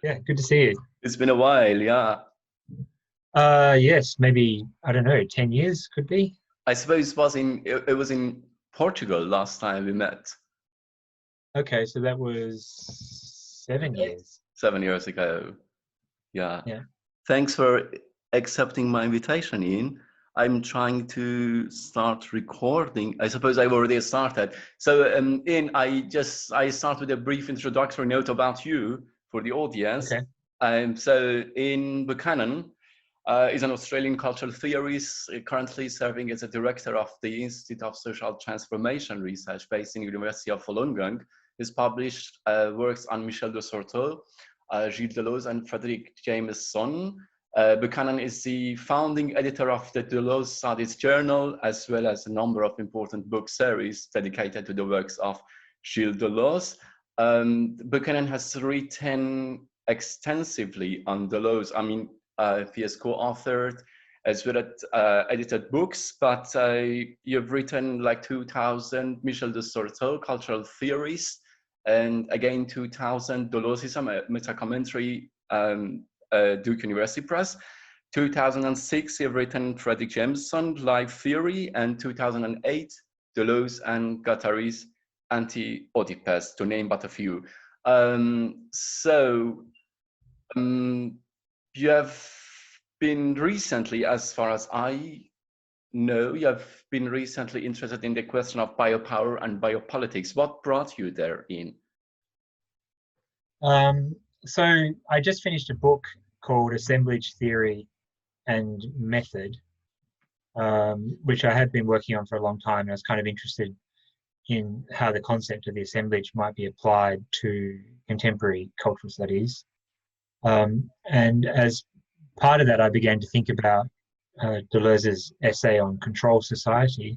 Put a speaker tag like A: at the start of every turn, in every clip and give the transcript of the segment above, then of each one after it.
A: Yeah, good to see you.
B: It's been a while, yeah.
A: Yes, maybe, I don't know, 10 years could be.
B: I suppose it was in Portugal last time we met,
A: Okay, so that was 7 years.
B: 7 years ago. Yeah.
A: Yeah.
B: Thanks for accepting my invitation, Ian. I'm trying to start recording. I suppose I've already started. So, Ian, I start with a brief introductory note about you for the audience.
A: Okay.
B: So, Ian Buchanan is an Australian cultural theorist, currently serving as a director of the Institute of Social Transformation Research based in the University of Wollongong. He's published works on Michel de Certeau, Gilles Deleuze, and Frederick Jameson. Buchanan is the founding editor of the Deleuze Studies Journal, as well as a number of important book series dedicated to the works of Gilles Deleuze. Buchanan has written extensively on Deleuze. I mean, he has co-authored as well as edited books, but you've written like 2000 Michel de Certeau, Cultural Theories, and again 2000 Deleuzeism, a meta-commentary, Duke University Press. 2006 you've written Frederick Jameson, Life Theory, and 2008 Deleuze and Guattari's Anti-Oedipus, to name but a few. You have been recently, as far as I know, you have been recently interested in the question of biopower and biopolitics. What brought you there, Ian?
A: So I just finished a book called Assemblage Theory and Method, which I had been working on for a long time. And I was kind of interested in how the concept of the assemblage might be applied to contemporary cultural studies. And as part of that, I began to think about Deleuze's essay on control society,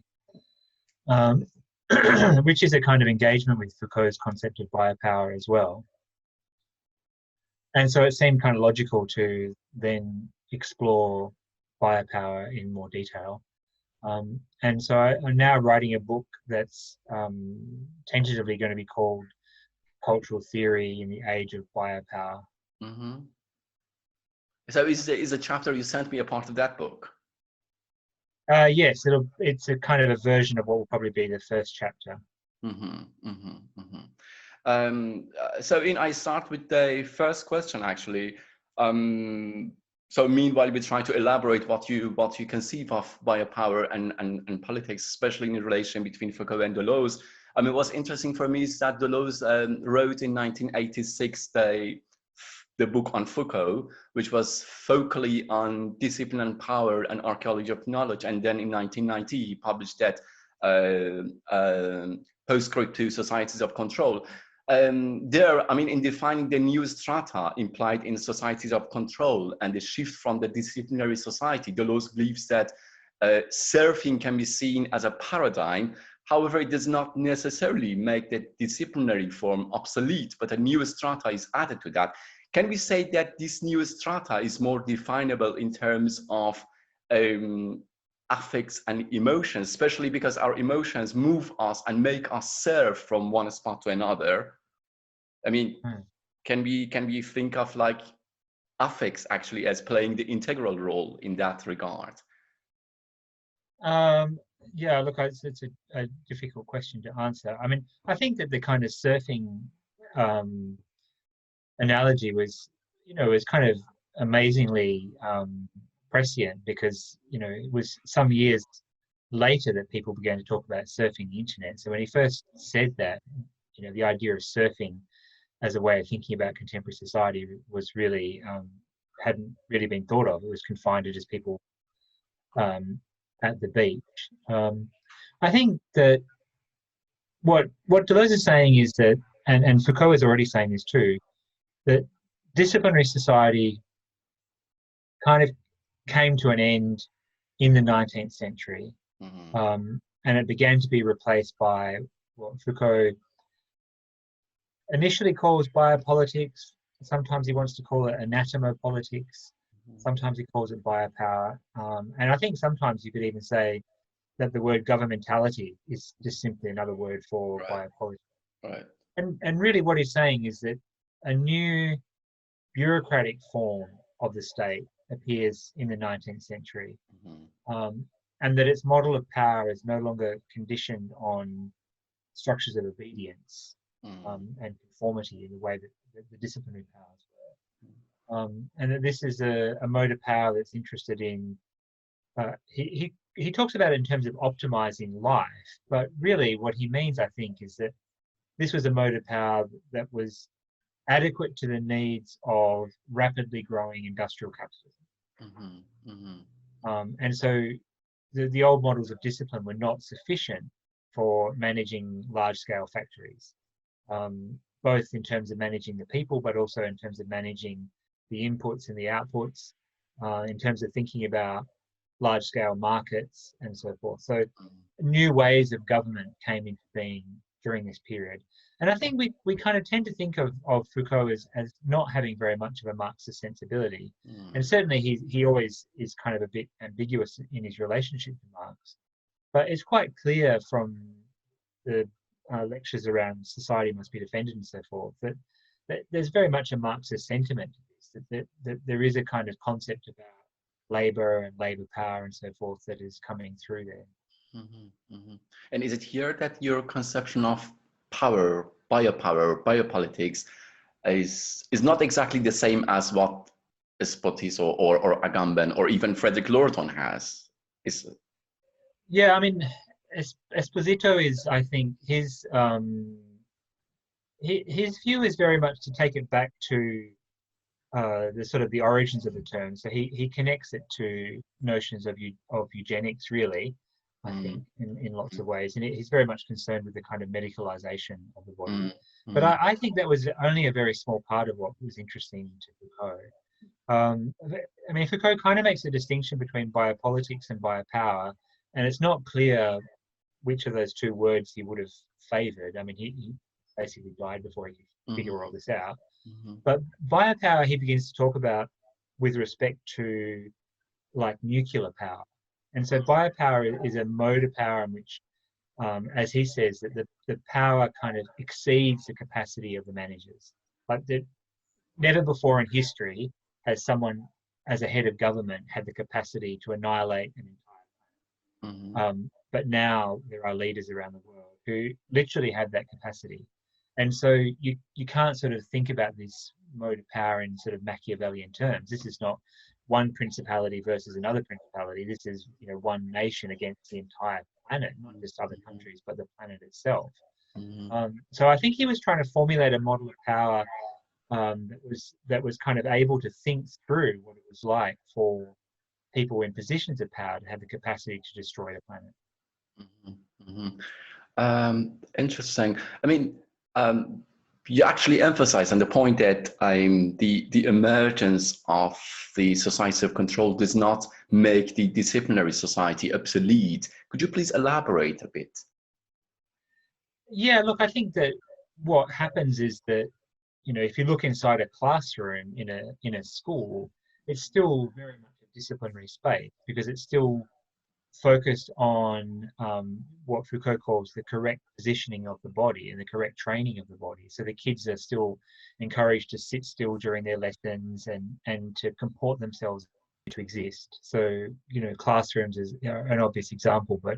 A: which is a kind of engagement with Foucault's concept of biopower as well. And so it seemed kind of logical to then explore biopower in more detail. And so I'm now writing a book that's tentatively going to be called Cultural Theory in the Age of Biopower.
B: Mm-hmm. So is the chapter you sent me a part of that book?
A: Yes, it's a kind of a version of what will probably be the first chapter.
B: Mm-hmm, mm-hmm, mm-hmm. So I start with the first question, actually. So meanwhile, we try to elaborate what you conceive of biopower and politics, especially in relation between Foucault and Deleuze. I mean, what's interesting for me is that Deleuze wrote in 1986 the book on Foucault, which was focally on discipline and power and archaeology of knowledge. And then in 1990, he published that postscript to Societies of Control. There, I mean, in defining the new strata implied in societies of control and the shift from the disciplinary society, Deleuze believes that surfing can be seen as a paradigm. However, it does not necessarily make the disciplinary form obsolete, but a new strata is added to that. Can we say that this new strata is more definable in terms of affects and emotions, especially because our emotions move us and make us surf from one spot to another? I mean, can we think of like affects actually as playing the integral role in that regard?
A: Yeah, look, it's a difficult question to answer. I mean, I think that the kind of surfing analogy was kind of amazingly prescient, because it was some years later that people began to talk about surfing the internet. So when he first said that, the idea of surfing as a way of thinking about contemporary society was really hadn't really been thought of. It was confined to just people at the beach. I think that what Deleuze is saying is that, and Foucault is already saying this too, that disciplinary society kind of came to an end in the 19th century, and it began to be replaced by what Foucault initially calls biopolitics. Sometimes he wants to call it anatomopolitics. Sometimes he calls it biopower. And I think sometimes you could even say that the word governmentality is just simply another word for biopolitics.
B: Right.
A: And really what he's saying is that a new bureaucratic form of the state appears in the 19th century, and that its model of power is no longer conditioned on structures of obedience and conformity in the way that the disciplinary powers were. And that this is a mode of power that's interested in, he talks about it in terms of optimizing life, but really what he means, I think, is that this was a mode of power that was adequate to the needs of rapidly growing industrial capitalism. And so the old models of discipline were not sufficient for managing large-scale factories, both in terms of managing the people, but also in terms of managing the inputs and the outputs, in terms of thinking about large-scale markets and so forth. So new ways of government came into being during this period. And I think we kind of tend to think of Foucault as not having very much of a Marxist sensibility. And certainly he always is kind of a bit ambiguous in his relationship to Marx. But it's quite clear from the lectures around society must be defended and so forth that there's very much a Marxist sentiment to this, that there is a kind of concept about labor and labor power and so forth that is coming through there.
B: And is it here that your conception of power, biopower, biopolitics is not exactly the same as what Esposito or Agamben or even Frederick Lorton has?
A: Yeah, I mean, Esposito is, I think, his view is very much to take it back to the sort of the origins of the term. So he connects it to notions of eugenics, really, I think, in lots of ways. And he's very much concerned with the kind of medicalization of the body. But I think that was only a very small part of what was interesting to Foucault. I mean, Foucault kind of makes a distinction between biopolitics and biopower, and it's not clear which of those two words he would have favored. I mean, he basically died before he could figure all this out. But biopower he begins to talk about with respect to like nuclear power. And so biopower is a mode of power in which, as he says, that the power kind of exceeds the capacity of the managers. Like never before in history has someone as a head of government had the capacity to annihilate an entire planet. But now there are leaders around the world who literally have that capacity. And so you can't sort of think about this mode of power in sort of Machiavellian terms. This is not one principality versus another principality. This is, one nation against the entire planet, not just other countries, but the planet itself. So I think he was trying to formulate a model of power that was kind of able to think through what it was like for people in positions of power to have the capacity to destroy the planet.
B: Interesting. I mean, you actually emphasize on the point that the emergence of the society of control does not make the disciplinary society obsolete. Could you please elaborate a bit?
A: Yeah, look, I think that what happens is that, if you look inside a classroom in a school, it's still very much a disciplinary space because it's still focused on what Foucault calls the correct positioning of the body and the correct training of the body. So the kids are still encouraged to sit still during their lessons and to comport themselves to exist. So, classrooms is an obvious example, but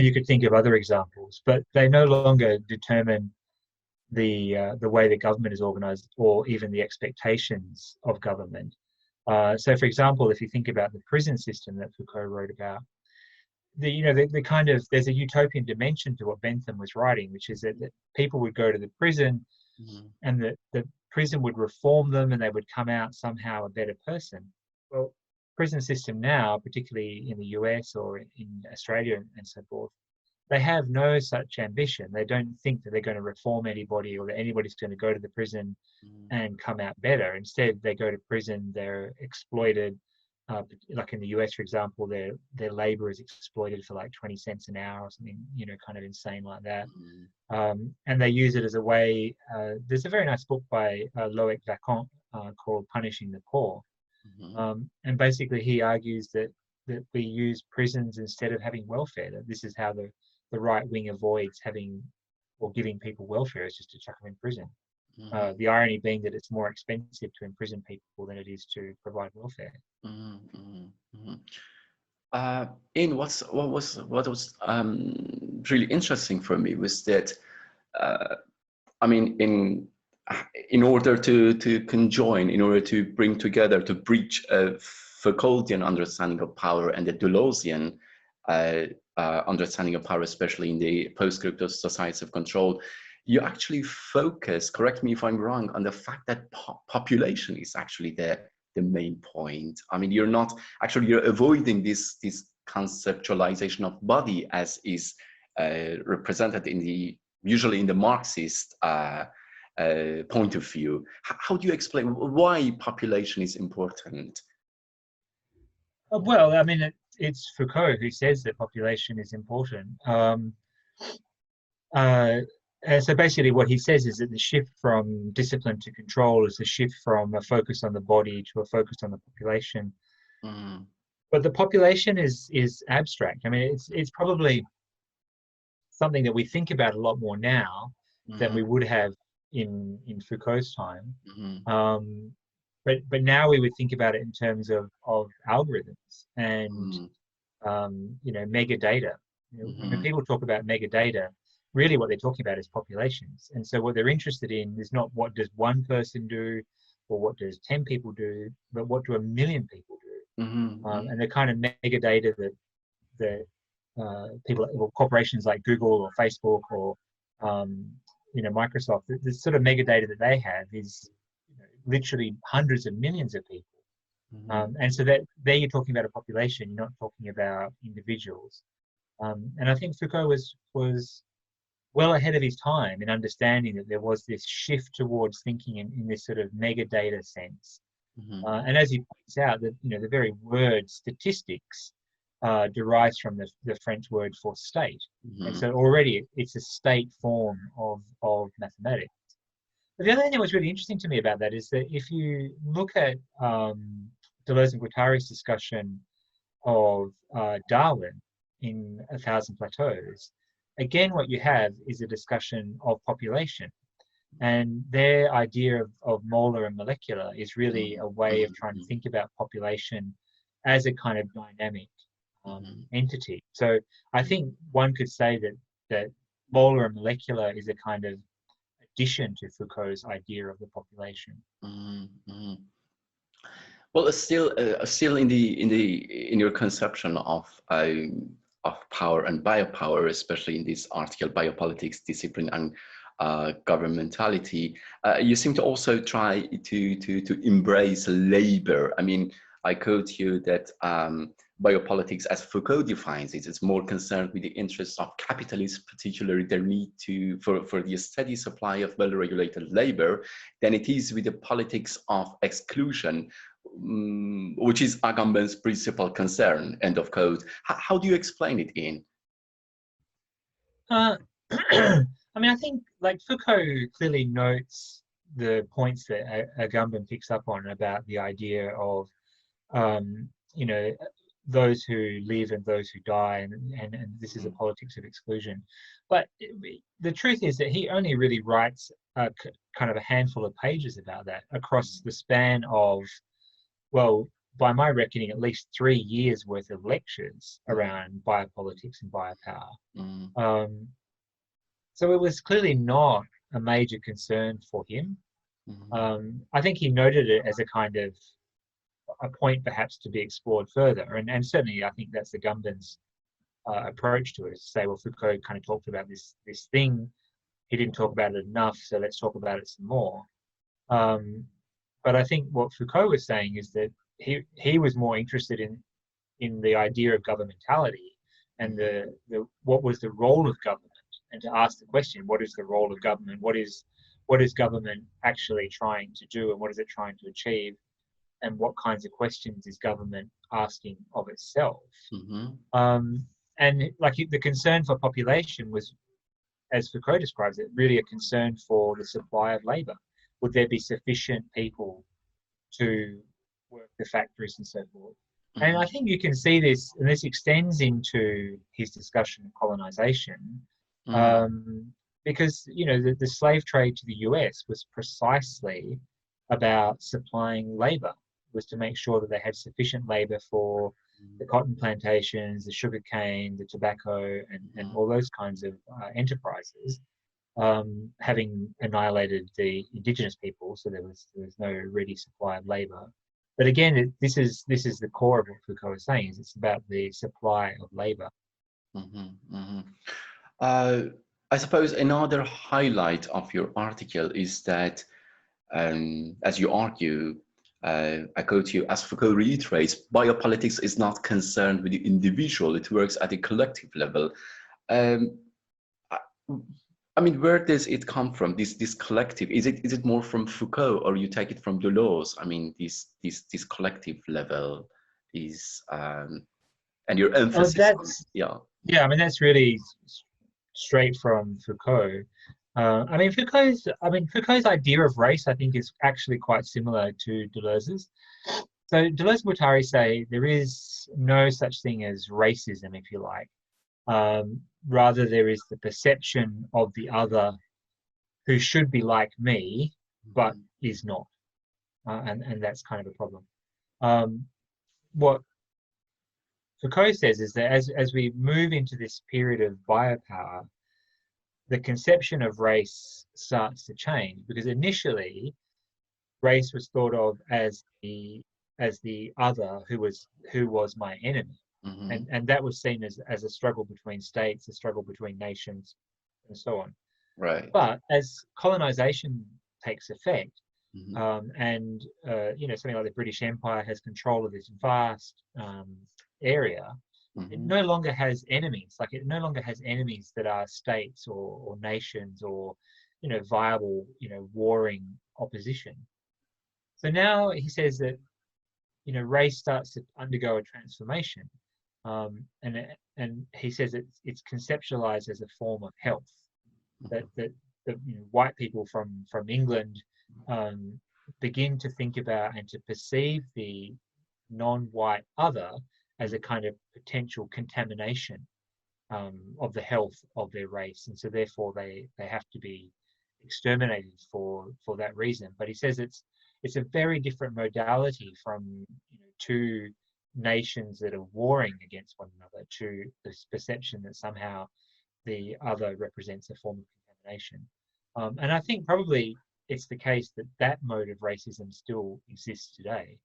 A: you could think of other examples, but they no longer determine the way the government is organized or even the expectations of government. So, for example, if you think about the prison system that Foucault wrote about, the kind of there's a utopian dimension to what Bentham was writing, which is that people would go to the prison, and the prison would reform them, and they would come out somehow a better person. Well, prison system now, particularly in the US or in Australia and so forth, they have no such ambition. They don't think that they're going to reform anybody or that anybody's going to go to the prison and come out better. Instead, they go to prison, they're exploited. Like in the US, for example, their labor is exploited for like 20 cents an hour or something, kind of insane like that. And they use it as a way. There's a very nice book by Loic Vacan called Punishing the Poor. And basically he argues that we use prisons instead of having welfare, that this is how the right wing avoids having or giving people welfare, is just to chuck them in prison.
B: Mhm.
A: The irony being that it's more expensive to imprison people than it is to provide welfare.
B: Mhm. Mhm. Mhm. Uh, in what was really interesting for me was that uh, I mean in order to conjoin, in order to bring together, to breach a Foucauldian understanding of power and the Deleuzian uh, understanding of power, especially in the post-scriptus societies of control, you actually focus, correct me if I'm wrong, on the fact that population is actually the main point. I mean, you're avoiding this conceptualization of body as is represented in the usually in the Marxist point of view. How do you explain why population is important?
A: Well, I mean, it's Foucault who says that population is important. Uh, and so basically, what he says is that the shift from discipline to control is a shift from a focus on the body to a focus on the population.
B: Mm,
A: But the population is abstract. I mean, it's probably something that we think about a lot more now than
B: mhm,
A: we would have in Foucault's time.
B: mhm,
A: Um, but now we would think about it in terms of algorithms and
B: mm,
A: mega data. When
B: mhm,
A: people talk about mega data, really what they're talking about is populations. And so what they're interested in is not what does one person do or what does 10 people do, but what do a million people do.
B: mhm, mhm,
A: And the kind of mega data that people or corporations like Google or Facebook or Microsoft, the sort of mega data that they have is literally hundreds of millions of people.
B: mhm,
A: And so that there you're talking about a population, you're not talking about individuals. And I think Foucault was well ahead of his time in understanding that there was this shift towards thinking in this sort of mega data sense.
B: mhm,
A: And as he points out, that the very word statistics derives from the French word for state, and
B: mhm,
A: so already it's a state form of mathematics. But the other thing that was really interesting to me about that is that if you look at Deleuze and Guattari's discussion of Darwin in A Thousand Plateaus, again, what you have is a discussion of population. And their idea of molar and molecular is really
B: mhm,
A: a way of
B: mhm,
A: trying to
B: mhm,
A: think about population as a kind of dynamic
B: mhm,
A: entity. So I think one could say that molar and molecular is a kind of addition to Foucault's idea of the population.
B: mhm, mhm. Well, it's still in your conception of power and biopower, especially in this article, biopolitics, discipline, and governmentality, you seem to also try to embrace labor. I mean, I quote you that biopolitics, as Foucault defines it, is more concerned with the interests of capitalists, particularly their need for the steady supply of well-regulated labor, than it is with the politics of exclusion, which is Agamben's principal concern, end of quote. How do you explain it, Ian?
A: Uh, I mean, I think like Foucault clearly notes the points that Agamben picks up on about the idea of um, you know, those who live and those who die, and this is a politics of exclusion. But the truth is that he only really writes kind of a handful of pages about that across the span of, well, by my reckoning, at least 3 years worth of lectures around biopolitics and biopower.
B: Mm,
A: Um, so it was clearly not a major concern for him.
B: mm,
A: I think he noted it as a kind of a point perhaps to be explored further. And certainly I think that's the Gumben's approach to it, is to say, well, Foucault kind of talked about this thing. He didn't talk about it enough, so let's talk about it some more. Um, but I think what Foucault was saying is that he was more interested in the idea of governmentality and the what was the role of government, and to ask the question, what is the role of government? What is government actually trying to do, and what is it trying to achieve? And what kinds of questions is government asking of itself?
B: mhm,
A: Um, and like the concern for population was, as Foucault describes it, really a concern for the supply of labour. Would there be sufficient people to work the factories and so forth? And
B: mhm,
A: I think you can see this, and this extends into his discussion of colonisation,
B: mhm,
A: um, because the slave trade to the US was precisely about supplying labor, was to make sure that they had sufficient labor for the cotton plantations, the sugar cane, the tobacco, and all those kinds of enterprises, having annihilated the indigenous people, so there was no ready supply of labor. But again, this is the core of what Foucault is saying, is it's about the supply of labor.
B: I suppose another highlight of your article is that, as you argue, I quote you, as Foucault reiterates, biopolitics is not concerned with the individual, it works at a collective level. I mean, where does it come from, this collective? Is it more from Foucault, or you take it from Deleuze? I mean, this collective level is, and your emphasis on,
A: yeah, I mean, that's really straight from Foucault. I mean, Foucault's idea of race, I think, is actually quite similar to Deleuze's. So Deleuze and Guattari say there is no such thing as racism, if you like. Rather, there is the perception of the other who should be like me, but is not. And that's kind of a problem. What Foucault says is that as we move into this period of biopower, the conception of race starts to change, because initially race was thought of as the other who was my enemy. And that was seen as a struggle between states, a struggle between nations, and so on.
B: Right.
A: But as colonization takes effect, and something like the British Empire has control of this vast area, it no longer has enemies. Like, it no longer has enemies that are states or nations or viable warring opposition. So now he says that race starts to undergo a transformation. And he says it's conceptualized as a form of health, that white people from England begin to think about and to perceive the non-white other as a kind of potential contamination of the health of their race, and so therefore they have to be exterminated for that reason. But he says it's a very different modality from two nations that are warring against one another to this perception that somehow the other represents a form of contamination. And I think probably it's the case that mode of racism still exists today,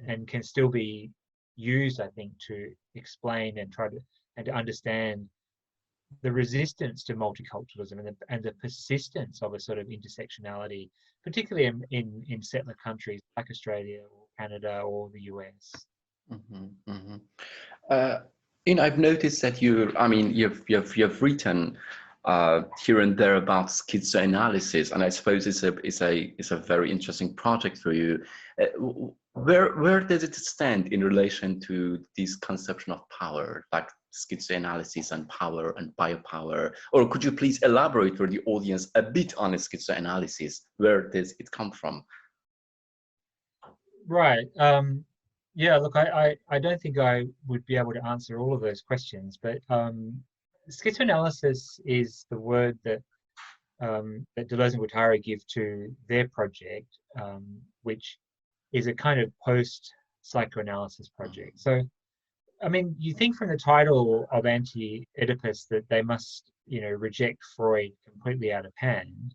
A: and can still be used, I think, to explain and to understand the resistance to multiculturalism and the persistence of a sort of intersectionality, particularly in settler countries like Australia or Canada or the US.
B: I've noticed that you've written here and there about schizoanalysis, and I suppose it's a very interesting project for you. Where does it stand in relation to this conception of power, like schizoanalysis and power and biopower? Or could you please elaborate for the audience a bit on schizoanalysis? Where does it come from?
A: Right. Yeah, look, I don't think I would be able to answer all of those questions, but schizoanalysis is the word that Deleuze and Guattari give to their project, which is a kind of post-psychoanalysis project. So, I mean, you think from the title of Anti-Oedipus that they must, reject Freud completely out of hand.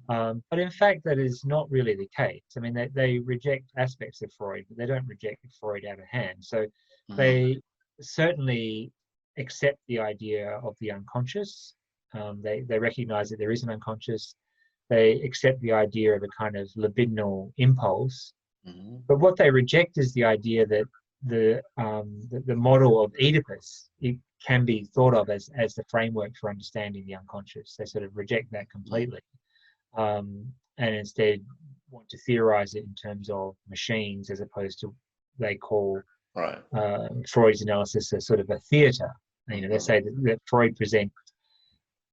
A: But in fact, that is not really the case. I mean, they reject aspects of Freud, but they don't reject Freud out of hand. So they certainly accept the idea of the unconscious. They recognize that there is an unconscious. They accept the idea of a kind of libidinal impulse. But what they reject is the idea that the model of Oedipus, it can be thought of as the framework for understanding the unconscious. They sort of reject that completely, and instead want to theorize it in terms of machines, as opposed to, they call Freud's analysis a sort of a theater. They say that Freud presents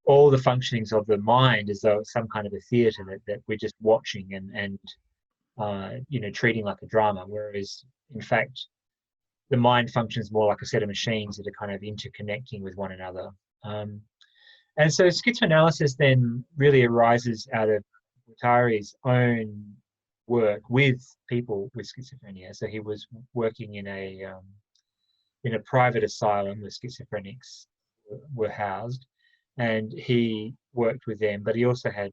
A: all the functionings of the mind as though it's some kind of a theater that we're just watching and treating like a drama, whereas in fact the mind functions more like a set of machines that are kind of interconnecting with one another. And so schizoanalysis then really arises out of Guattari's own work with people with schizophrenia. So he was working in a private asylum where schizophrenics were housed, and he worked with them, but he also had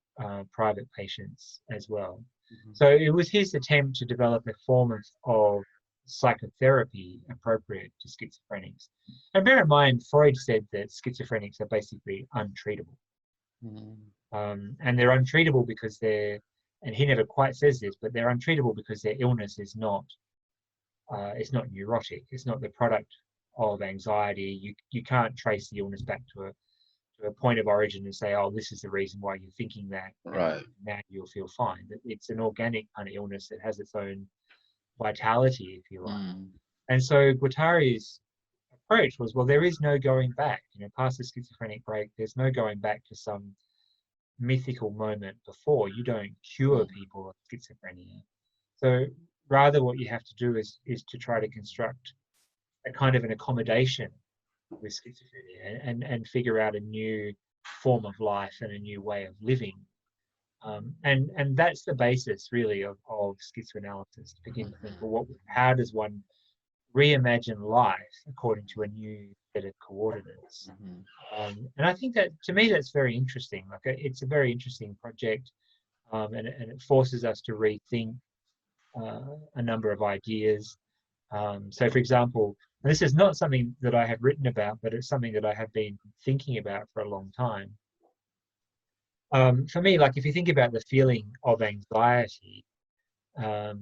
A: private patients as well. Mm-hmm. So it was his attempt to develop a form of psychotherapy appropriate to schizophrenics. And bear in mind, Freud said that schizophrenics are basically untreatable. Mm-hmm. And they're untreatable because and he never quite says this, but they're untreatable because their illness is not neurotic. It's not the product of anxiety. You can't trace the illness back to a point of origin and say, oh, this is the reason why you're thinking that.
B: Right.
A: Now you'll feel fine. It's an organic kind of illness that has its own vitality, if you like. Mm. And so Guattari's approach was, well, there is no going back. Past the schizophrenic break, there's no going back to some mythical moment before. You don't cure people of schizophrenia. So rather what you have to do is to try to construct a kind of an accommodation with schizophrenia and figure out a new form of life and a new way of living. And that's the basis really of schizoanalysis, to begin to think, well, how does one reimagine life according to a new set of coordinates? And I think that, to me, that's very interesting. Like, it's a very interesting project, and it forces us to rethink a number of ideas. So, for example, this is not something that I have written about, but it's something that I have been thinking about for a long time. For me, like, if you think about the feeling of anxiety, I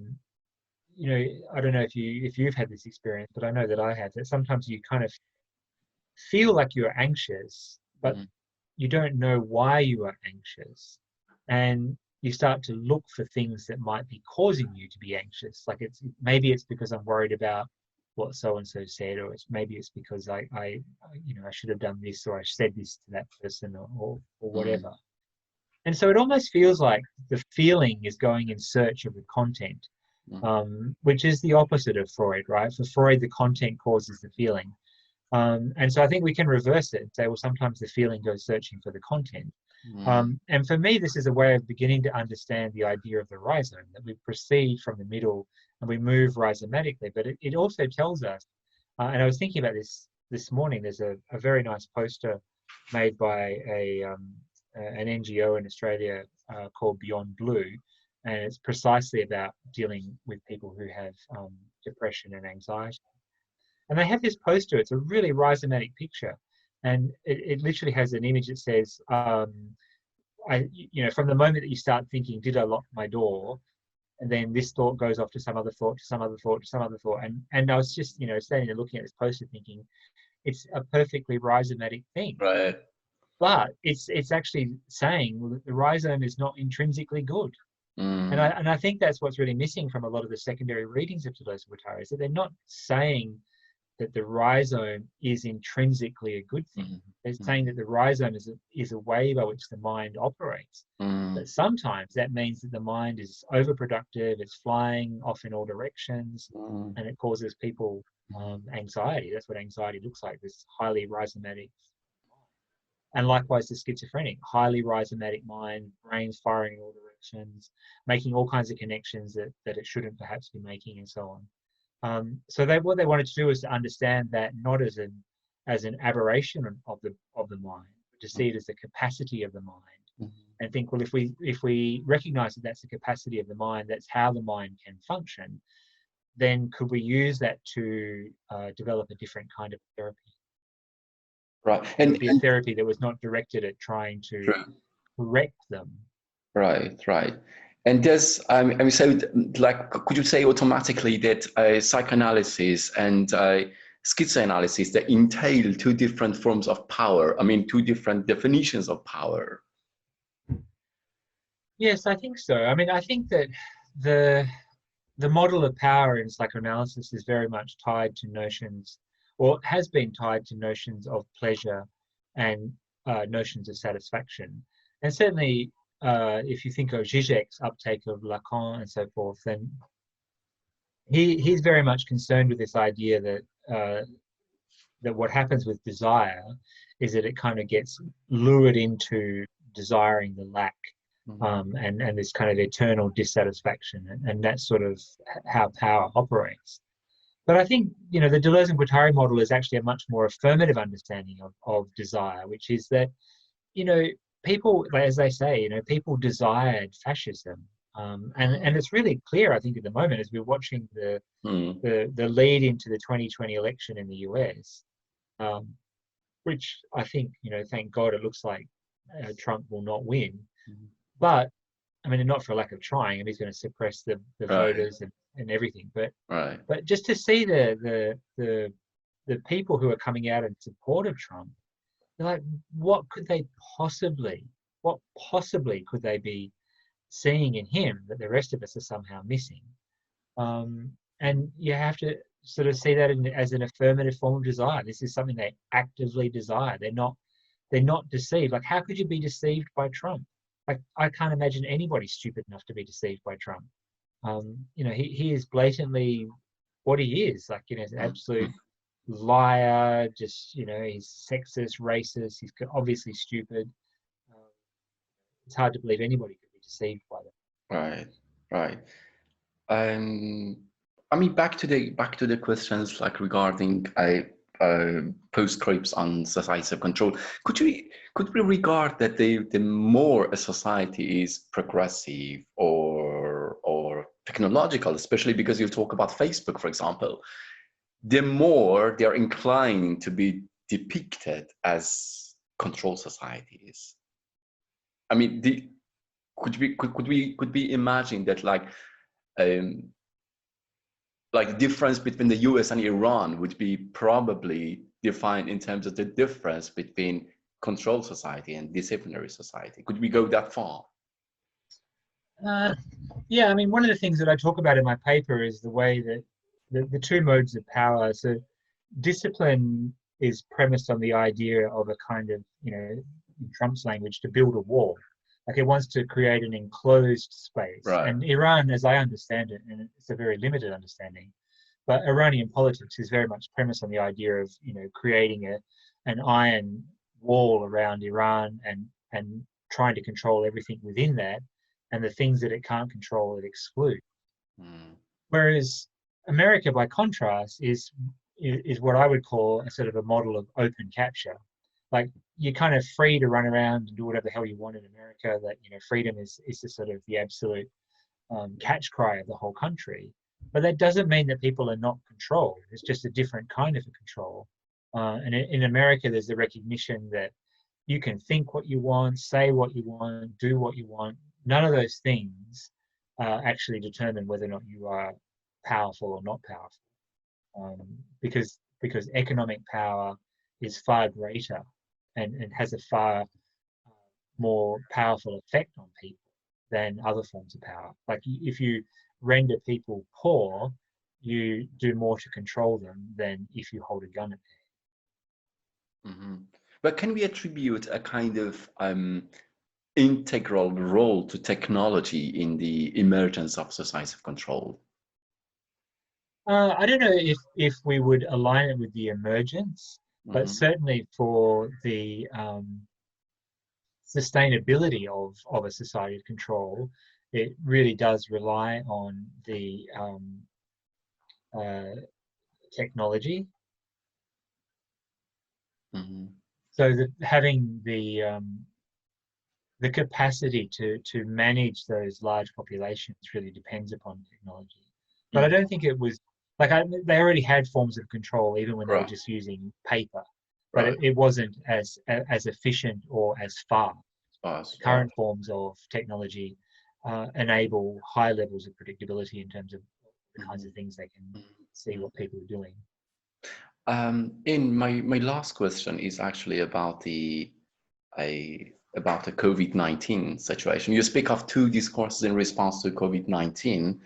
A: don't know if you've had this experience, but I know that I have, that sometimes you kind of feel like you're anxious, but you don't know why you are anxious. And you start to look for things that might be causing you to be anxious. Like, maybe it's because I'm worried about what so-and-so said, or maybe it's because I should have done this, or I said this to that person, or whatever. And so it almost feels like the feeling is going in search of the content, which is the opposite of Freud, right? For Freud, the content causes the feeling. And so I think we can reverse it and say, well, sometimes the feeling goes searching for the content. And for me, this is a way of beginning to understand the idea of the rhizome, that we proceed from the middle and we move rhizomatically. But it also tells us, and I was thinking about this morning, there's a very nice poster made by an NGO in Australia called Beyond Blue, and it's precisely about dealing with people who have depression and anxiety. And they have this poster. It's a really rhizomatic picture, and it literally has an image that says, from the moment that you start thinking, did I lock my door? And then this thought goes off to some other thought, to some other thought, to some other thought. And I was just, standing there looking at this poster thinking, it's a perfectly rhizomatic thing.
B: Right.
A: But it's actually saying, well, that the rhizome is not intrinsically good. And I think that's what's really missing from a lot of the secondary readings of Deleuze and Guattari, is that they're not saying that the rhizome is intrinsically a good thing. They're saying that the rhizome is a way by which the mind operates. But sometimes that means that the mind is overproductive, it's flying off in all directions, and it causes people anxiety. That's what anxiety looks like, this highly rhizomatic. And likewise the schizophrenic, highly rhizomatic mind, brains firing in all directions, making all kinds of connections that it shouldn't perhaps be making, and so on. So what they wanted to do was to understand that not as an aberration of the mind, but to see it as the capacity of the mind, and think, well, if we recognize that that's the capacity of the mind, that's how the mind can function, then could we use that to develop a different kind of therapy?
B: Right,
A: and it would be a therapy that was not directed at trying to correct them.
B: Right. And there's, so, like, could you say automatically that psychoanalysis and schizoanalysis, they entail two different forms of power? Two different definitions of power.
A: Yes, I think so. I think that the model of power in psychoanalysis is very much tied to notions, or has been tied to notions of pleasure and notions of satisfaction. And certainly, if you think of Zizek's uptake of Lacan and so forth, then he's very much concerned with this idea that what happens with desire is that it kind of gets lured into desiring the lack, and this kind of eternal dissatisfaction, and that's sort of how power operates. But I think, the Deleuze and Guattari model is actually a much more affirmative understanding of desire, which is that, people, as they say, people desired fascism. And it's really clear, I think, at the moment, as we're watching the lead into the 2020 election in the US, which I think, thank God, it looks like Trump will not win. But I mean, not for lack of trying, and he's going to suppress the voters and everything. But just to see the people who are coming out in support of Trump, they're like, what possibly could they be seeing in him that the rest of us are somehow missing? And you have to sort of see that as an affirmative form of desire. This is something they actively desire. They're not deceived. Like, how could you be deceived by Trump? Like, I can't imagine anybody stupid enough to be deceived by Trump. He is blatantly what he is. Like, an absolute liar. Just, he's sexist, racist. He's obviously stupid. It's hard to believe anybody could be deceived by that.
B: Right. I mean, back to the questions like regarding postscripts on societies of control. Could we regard that the more a society is progressive or technological, especially because you talk about Facebook, for example, the more they are inclined to be depicted as control societies? I mean, could we imagine that like the difference between the US and Iran would be probably defined in terms of the difference between controlled society and disciplinary society? Could we go that far?
A: Yeah, I mean, one of the things that I talk about in my paper is the way that the two modes of power. So discipline is premised on the idea of a kind of, in Trump's language, to build a wall. Like, it wants to create an enclosed space. And Iran, as I understand it, and it's a very limited understanding, but Iranian politics is very much premised on the idea of, creating an iron wall around Iran and trying to control everything within that, and the things that it can't control, it excludes. Whereas America, by contrast, is what I would call a sort of a model of open capture. Like, you're kind of free to run around and do whatever the hell you want in America. That, freedom is the sort of the absolute catch cry of the whole country. But that doesn't mean that people are not controlled. It's just a different kind of a control. And in America, there's the recognition that you can think what you want, say what you want, do what you want. None of those things actually determine whether or not you are powerful or not powerful, because economic power is far greater and has a far more powerful effect on people than other forms of power. Like, if you render people poor, you do more to control them than if you hold a gun at their head.
B: But can we attribute a kind of integral role to technology in the emergence of societies of control?
A: I don't know if we would align it with the emergence, but certainly for the sustainability of a society of control, it really does rely on the technology. So that having the capacity to manage those large populations really depends upon technology. But I don't think it was like they already had forms of control even when they were just using paper, but it wasn't as efficient or as fast. Current forms of technology enable high levels of predictability in terms of the kinds of things they can see what people are doing.
B: In my last question is actually about the COVID-19 situation. You speak of two discourses in response to COVID-19.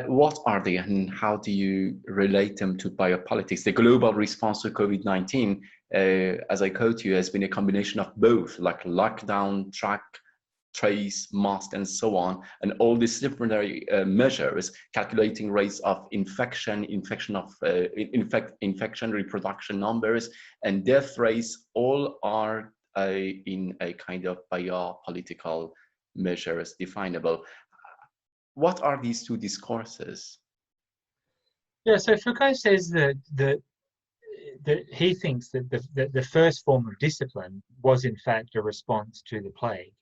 B: What are they and how do you relate them to biopolitics? The global response to COVID-19, as I quote you, has been a combination of both, like lockdown, trace, mask, and so on, and all disciplinary measures, calculating rates of infection, infection, reproduction numbers, and death rates, all are in a kind of biopolitical measures definable. What are these two discourses?
A: Yeah, so Foucault says that he thinks that the first form of discipline was in fact a response to the plague.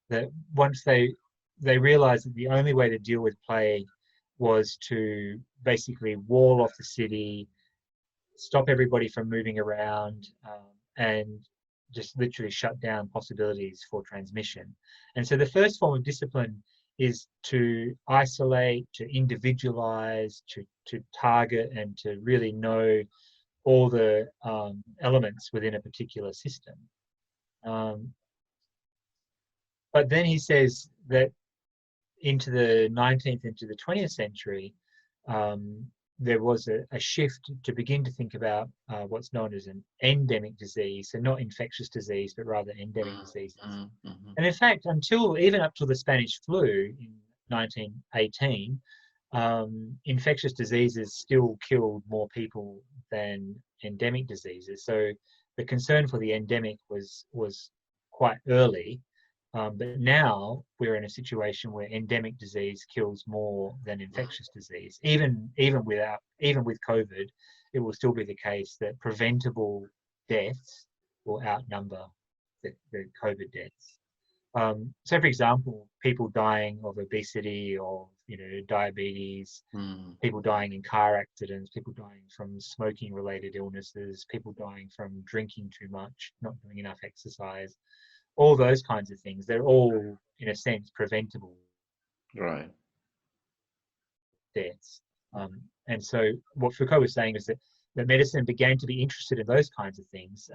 A: That once they realized that the only way to deal with plague was to basically wall off the city, stop everybody from moving around, and just literally shut down possibilities for transmission. And so the first form of discipline is to isolate, to individualize, to target, and to really know all the elements within a particular system. But then he says that into the 19th, into the 20th century, there was a shift to begin to think about what's known as an endemic disease, so not infectious disease, but rather endemic diseases. And in fact, even up to the Spanish flu in 1918, infectious diseases still killed more people than endemic diseases. So the concern for the endemic was quite early. But now we're in a situation where endemic disease kills more than infectious disease. Even with COVID, it will still be the case that preventable deaths will outnumber the COVID deaths. So, for example, people dying of obesity or diabetes, people dying in car accidents, people dying from smoking-related illnesses, people dying from drinking too much, not doing enough exercise. All those kinds of things, they're all, in a sense, preventable deaths. And so what Foucault was saying is that medicine began to be interested in those kinds of things.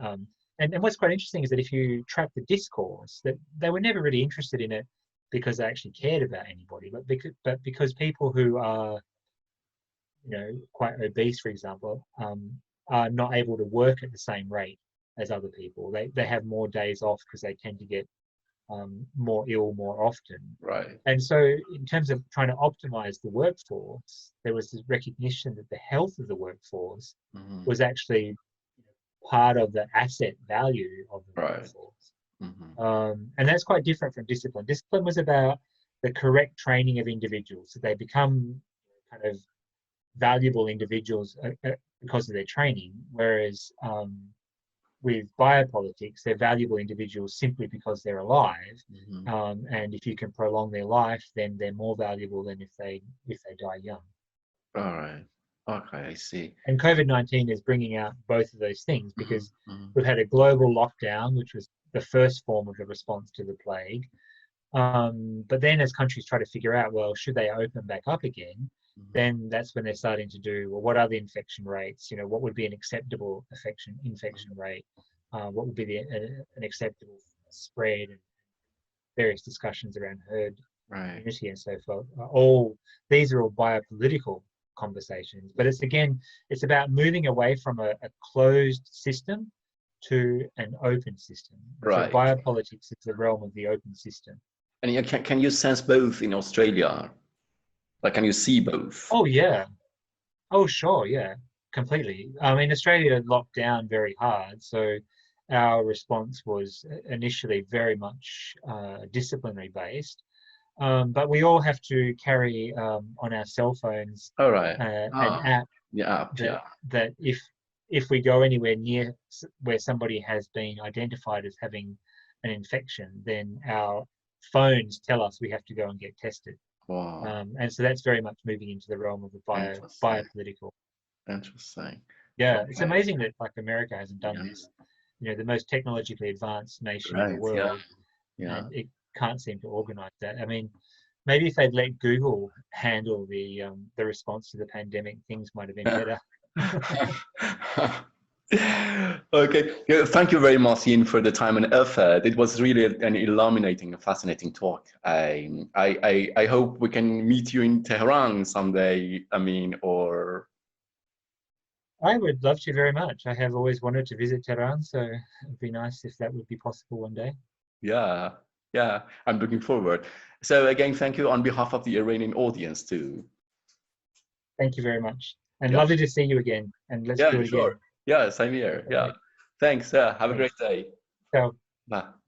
A: And what's quite interesting is that if you track the discourse, that they were never really interested in it because they actually cared about anybody, but because people who are, quite obese, for example, are not able to work at the same rate as other people. They have more days off because they tend to get more ill more often.
B: Right.
A: And so in terms of trying to optimize the workforce, there was this recognition that the health of the workforce was actually part of the asset value of the workforce. And that's quite different from discipline. Discipline was about the correct training of individuals, so they become kind of valuable individuals because of their training, whereas with biopolitics, they're valuable individuals simply because they're alive, and if you can prolong their life, then they're more valuable than if they die young.
B: All right. Okay, I see.
A: And COVID-19 is bringing out both of those things, because we've had a global lockdown, which was the first form of the response to the plague. But then as countries try to figure out, well, should they open back up again, then that's when they're starting to do, well, what are the infection rates? What would be an acceptable infection rate? What would be an acceptable spread? And various discussions around herd immunity and so forth. These are all biopolitical conversations, but it's about moving away from a closed system to an open system.
B: Right.
A: So biopolitics is the realm of the open system.
B: And can you sense both in Australia? Like, can you see both?
A: Oh yeah. Oh sure, yeah, completely. I mean, Australia locked down very hard, so our response was initially very much disciplinary based. But we all have to carry on our cell phones an app that if we go anywhere near where somebody has been identified as having an infection, then our phones tell us we have to go and get tested.
B: Wow.
A: And so that's very much moving into the realm of the biopolitical.
B: Interesting.
A: Yeah, it's amazing that America hasn't done this. The most technologically advanced nation in the world, and it can't seem to organize that. I mean, maybe if they'd let Google handle the response to the pandemic, things might have been better.
B: Okay, thank you very much, Ian, for the time and effort. It was really an illuminating and fascinating talk. I hope we can meet you in Tehran someday. Or
A: I would love to very much. I have always wanted to visit Tehran, so it'd be nice if that would be possible one day.
B: Yeah, Yeah, I'm looking forward. So again, thank you on behalf of the Iranian audience too.
A: Thank you very much. And
B: Yeah,
A: lovely to see you again. And let's
B: yeah,
A: do it
B: sure.
A: again.
B: Yeah, same here. Yeah.
A: Okay,
B: Thanks. Yeah, have a great
A: thanks.
B: day.
A: So
B: Bye.